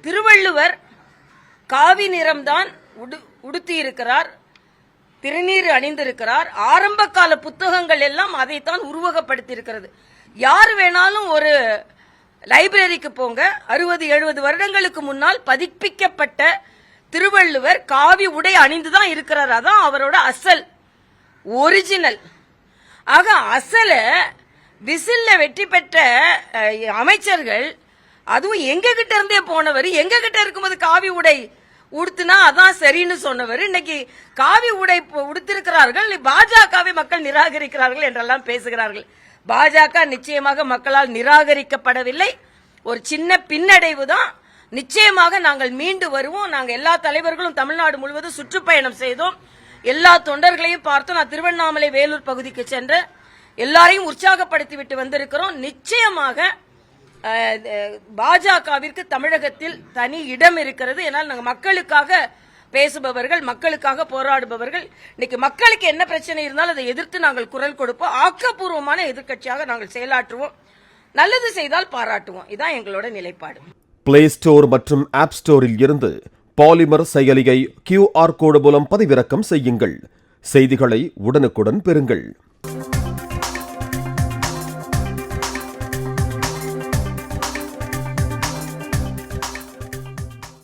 திருவள்ளுவர் காவி நிறம்தான் உடுத்தி இருக்கிறார், திருநீர் அணிந்திருக்கிறார். ஆரம்ப கால புத்தகங்கள் எல்லாம் அதைத்தான் உருவகப்படுத்தி இருக்கிறது. யார் வேணாலும் ஒரு லைப்ரரிக்கு போங்க, 60-70 வருடங்களுக்கு முன்னால் பதிப்பிக்கப்பட்ட திருவள்ளுவர் காவி உடை அணிந்துதான் இருக்கிறார். அதான் அவரோட அசல், ஒரிஜினல். ஆக அசல விசில்ல வெற்றி பெற்ற அமைச்சர்கள், அதுவும் எங்க கிட்ட இருந்தே போனவர், எங்க கிட்ட இருக்கும்போது காவி உடை உடுத்தினா அதான் சரின்னு சொன்னவர், இன்னைக்கு காவி உடை உடுத்திருக்கிறார்கள், பாஜகவை மக்கள் நிராகரிக்கிறார்கள் என்றெல்லாம் பேசுகிறார்கள். பாஜக நிச்சயமாக மக்களால் நிராகரிக்கப்படவில்லை. ஒரு சின்ன பின்னடைவு தான். நிச்சயமாக நாங்கள் மீண்டு வருவோம். நாங்கள் எல்லா தலைவர்களும் தமிழ்நாடு முழுவதும் சுற்றுப்பயணம் செய்தோம். எல்லா தொண்டர்களையும் பார்த்தோம். நான் திருவண்ணாமலை, வேலூர் பகுதிக்கு சென்று எல்லாரையும் உற்சாகப்படுத்தி விட்டு வந்திருக்கிறோம். நிச்சயமாக பாஜகவிற்கு தமிழகத்தில் தனி இடம் இருக்கிறது. ஏன்னால் நாங்கள் மக்களுக்காக பேசுபவர்கள், மக்களுக்காக போராடுபவர்கள். இன்னைக்கு மக்களுக்கு என்ன பிரச்சனை இருந்தாலும் அதை எதிர்த்து நாங்கள் குரல் கொடுப்போம். ஆக்கப்பூர்வமான எதிர்க்கட்சியாக நாங்கள் செயலாற்றுவோம். நல்லது செய்தால் பாராட்டுவோம். இதான் எங்களோட நிலைப்பாடு. பிளே ஸ்டோர் மற்றும் ஆப் ஸ்டோரில் இருந்து பாலிமர் செயலியை QR கோடு மூலம் பதிவிறக்கம் செய்யுங்கள். செய்திகளை உடனுக்குடன் பெறுங்கள்.